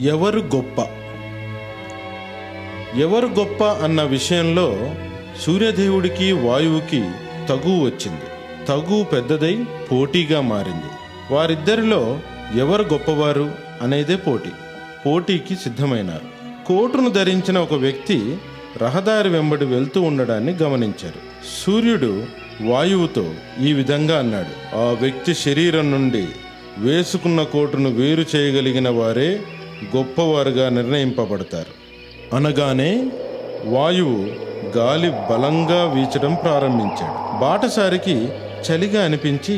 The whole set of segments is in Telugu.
ఎవరు గొప్ప ఎవరు గొప్ప అన్న విషయంలో సూర్యదేవుడికి వాయువుకి తగువు వచ్చింది. తగువు పెద్దదై పోటీగా మారింది. వారిద్దరిలో ఎవరు గొప్పవారు అనేదే పోటీకి సిద్ధమైనారు. కోటును ధరించిన ఒక వ్యక్తి రహదారి వెంబడి వెళ్తూ ఉండడాన్ని గమనించారు. సూర్యుడు వాయువుతో ఈ విధంగా అన్నాడు: ఆ వ్యక్తి శరీరం నుండి వేసుకున్న కోటును వేరు చేయగలిగిన వారే గొప్పవారుగా నిర్ణయింపబడతారు. అనగానే వాయువు గాలి బలంగా వీచడం ప్రారంభించాడు. బాటసారికి చలిగా అనిపించి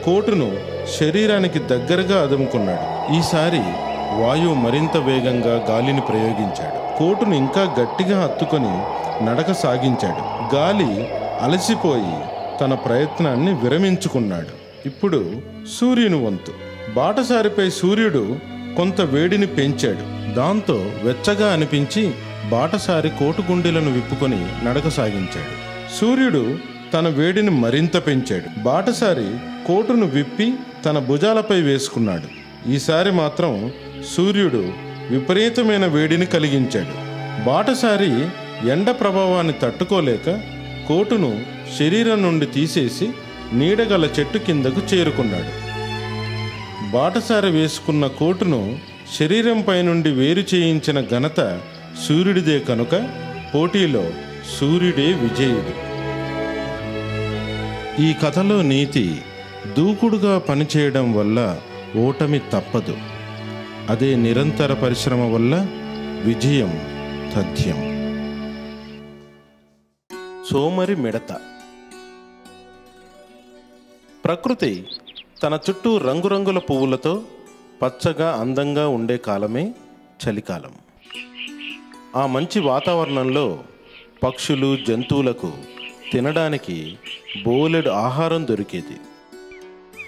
కోటును శరీరానికి దగ్గరగా అదుముకున్నాడు. ఈసారి వాయువు మరింత వేగంగా గాలిని ప్రయోగించాడు. కోటును ఇంకా గట్టిగా హత్తుకొని నడక సాగించాడు. గాలి అలసిపోయి తన ప్రయత్నాన్ని విరమించుకున్నాడు. ఇప్పుడు సూర్యుని వంతు. బాటసారిపై సూర్యుడు కొంత వేడిని పెంచాడు. దాంతో వెచ్చగా అనిపించి బాటసారి కోటు గుండెలను విప్పుకొని నడక సాగించాడు. సూర్యుడు తన వేడిని మరింత పెంచాడు. బాటసారి కోటును విప్పి తన భుజాలపై వేసుకున్నాడు. ఈసారి మాత్రం సూర్యుడు విపరీతమైన వేడిని కలిగించాడు. బాటసారి ఎండ ప్రభావాన్ని తట్టుకోలేక కోటును శరీరం నుండి తీసేసి నీడగల చెట్టు కిందకు చేరుకున్నాడు. బాటసారి వేసుకున్న కోటును శరీరంపై నుండి వేరు చేయించిన ఘనత సూర్యుడిదే కనుక పోటీలో సూర్యుడే విజయుడు. ఈ కథలో నీతి: దూకుడుగా పనిచేయడం వల్ల ఓటమి తప్పదు. అదే నిరంతర పరిశ్రమ వల్ల విజయం తథ్యం. సోమరి మిడత. ప్రకృతి తన చుట్టూ రంగురంగుల పువ్వులతో పచ్చగా అందంగా ఉండే కాలమే చలికాలం. ఆ మంచి వాతావరణంలో పక్షులు, జంతువులకు తినడానికి బోలెడు ఆహారం దొరికేది.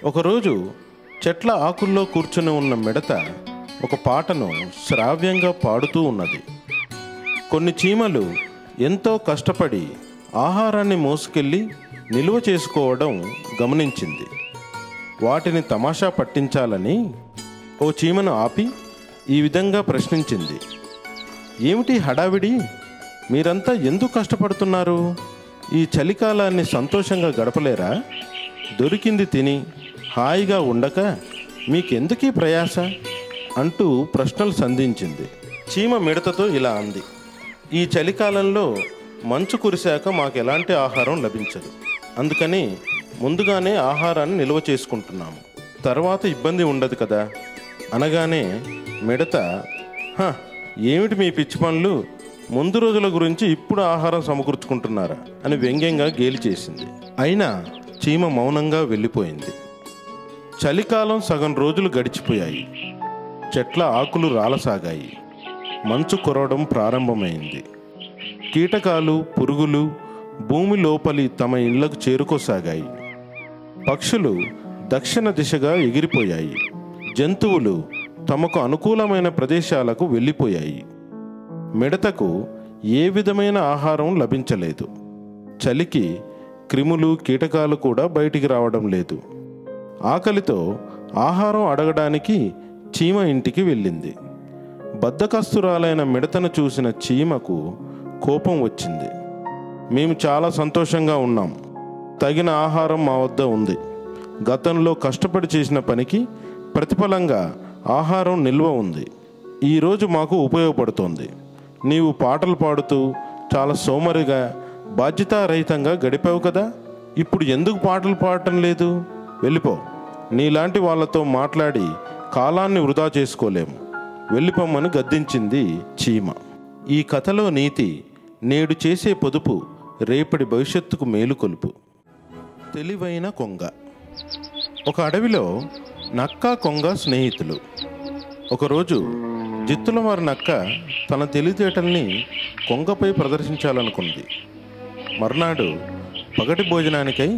ఒకరోజు చెట్ల ఆకుల్లో కూర్చుని ఉన్న మిడత ఒక పాటను శ్రావ్యంగా పాడుతూ ఉన్నది. కొన్ని చీమలు ఎంతో కష్టపడి ఆహారాన్ని మోసుకెళ్ళి నిల్వ చేసుకోవడం గమనించింది. వాటిని తమాషా పట్టించాలని ఓ చీమను ఆపి ఈ విధంగా ప్రశ్నించింది: ఏమిటి హడావిడి? మీరంతా ఎందుకు కష్టపడుతున్నారు? ఈ చలికాలాన్ని సంతోషంగా గడపలేరా? దొరికింది తిని హాయిగా ఉండక మీకెందుకీ ప్రయాస అంటూ ప్రశ్నలు సంధించింది. చీమ మిడతతో ఇలా అంది: ఈ చలికాలంలో మంచు కురిశాక మాకు ఎలాంటి ఆహారం లభించదు. అందుకని ముందుగానే ఆహారాన్ని నిల్వ చేసుకుంటున్నాము. తర్వాత ఇబ్బంది ఉండదు కదా. అనగానే మిడత: ఏమిటి మీ పిచ్చి పనులు? ముందు రోజుల గురించి ఇప్పుడు ఆహారం సమకూర్చుకుంటున్నారా అని వ్యంగ్యంగా గేలి చేసింది. అయినా చీమ మౌనంగా వెళ్ళిపోయింది. చలికాలం సగం రోజులు గడిచిపోయాయి. చెట్ల ఆకులు రాలసాగాయి. మంచు కురవడం ప్రారంభమైంది. కీటకాలు, పురుగులు భూమి లోపలి తమ ఇళ్లకు చేరుకోసాగాయి. పక్షులు దక్షిణ దిశగా ఎగిరిపోయాయి. జంతువులు తమకు అనుకూలమైన ప్రదేశాలకు వెళ్ళిపోయాయి. మిడతకు ఏ విధమైన ఆహారం లభించలేదు. చలికి క్రిములు, కీటకాలు కూడా బయటికి రావడం లేదు. ఆకలితో ఆహారం అడగడానికి చీమ ఇంటికి వెళ్ళింది. బద్ధకస్తురాలైన మిడతను చూసిన చీమకు కోపం వచ్చింది. మేము చాలా సంతోషంగా ఉన్నాం. తగిన ఆహారం మా వద్ద ఉంది. గతంలో కష్టపడి చేసిన పనికి ప్రతిఫలంగా ఆహారం నిల్వ ఉంది. ఈరోజు మాకు ఉపయోగపడుతోంది. నీవు పాటలు పాడుతూ చాలా సోమరిగా, బాధ్యతారహితంగా గడిపావు కదా. ఇప్పుడు ఎందుకు పాటలు పాడటం లేదు? వెళ్ళిపో. నీలాంటి వాళ్ళతో మాట్లాడి కాలాన్ని వృధా చేసుకోలేము. వెళ్ళిపోమ్మని గద్దించింది చీమ. ఈ కథలో నీతి: నేడు చేసే పొదుపు రేపటి భవిష్యత్తుకు మేలుకొలుపు. తెలివైన కొంగ. ఒక అడవిలో నక్క, కొంగ స్నేహితులు. ఒకరోజు జిత్తులవారి నక్క తన తెలివితేటల్ని కొంగపై ప్రదర్శించాలనుకుంది. మర్నాడు పగటి భోజనానికై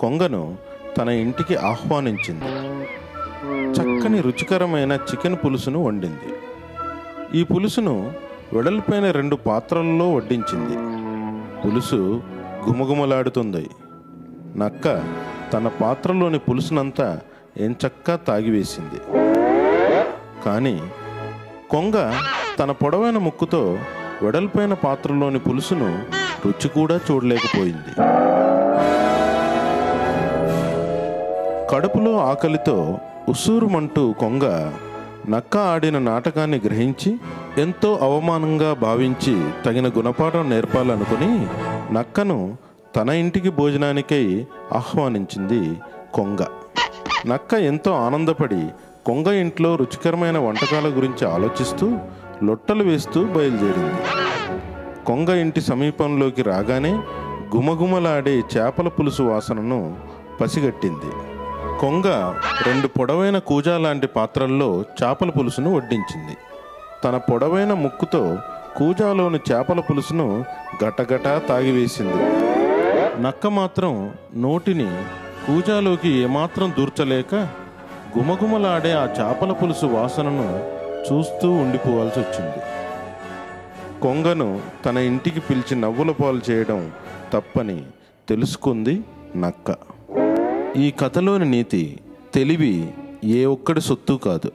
కొంగను తన ఇంటికి ఆహ్వానించింది. చక్కని రుచికరమైన చికెన్ పులుసును వండింది. ఈ పులుసును వెడల్పైన 2 పాత్రల్లో వడ్డించింది. పులుసు గుమగుమలాడుతుంది. నక్క తన పాత్రలోని పులుసునంతా ఎంచక్కా తాగివేసింది. కానీ కొంగ తన పొడవైన ముక్కుతో వెడల్పైన పాత్రలోని పులుసును రుచి కూడా చూడలేకపోయింది. కడుపులో ఆకలితో ఉస్సూరుమంటూ కొంగ నక్క ఆడిన నాటకాన్ని గ్రహించి ఎంతో అవమానంగా భావించి తగిన గుణపాఠం నేర్పాలనుకుని నక్కను తన ఇంటికి భోజనానికై ఆహ్వానించింది కొంగ. నక్క ఎంతో ఆనందపడి కొంగ ఇంట్లో రుచికరమైన వంటకాల గురించి ఆలోచిస్తూ లొట్టలు వేస్తూ బయలుదేరింది. కొంగ ఇంటి సమీపంలోకి రాగానే గుమగుమలాడే చేపల పులుసు వాసనను పసిగట్టింది. కొంగ 2 పొడవైన కూజా లాంటి పాత్రల్లో చేపల పులుసును వడ్డించింది. తన పొడవైన ముక్కుతో కూజాలోని చేపల పులుసును గటగటా తాగివేసింది. నక్క మాత్రం నోటిని కూజాలోకి ఏమాత్రం దూర్చలేక గుమగుమలాడే ఆ చేపల పులుసు వాసనను చూస్తూ ఉండిపోవాల్సి వచ్చింది. కొంగను తన ఇంటికి పిలిచి నవ్వుల పాలు చేయడం తప్పని తెలుసుకుంది నక్క. ఈ కథలోని నీతి, తెలివి ఏ ఒక్కడి సొత్తు కాదు.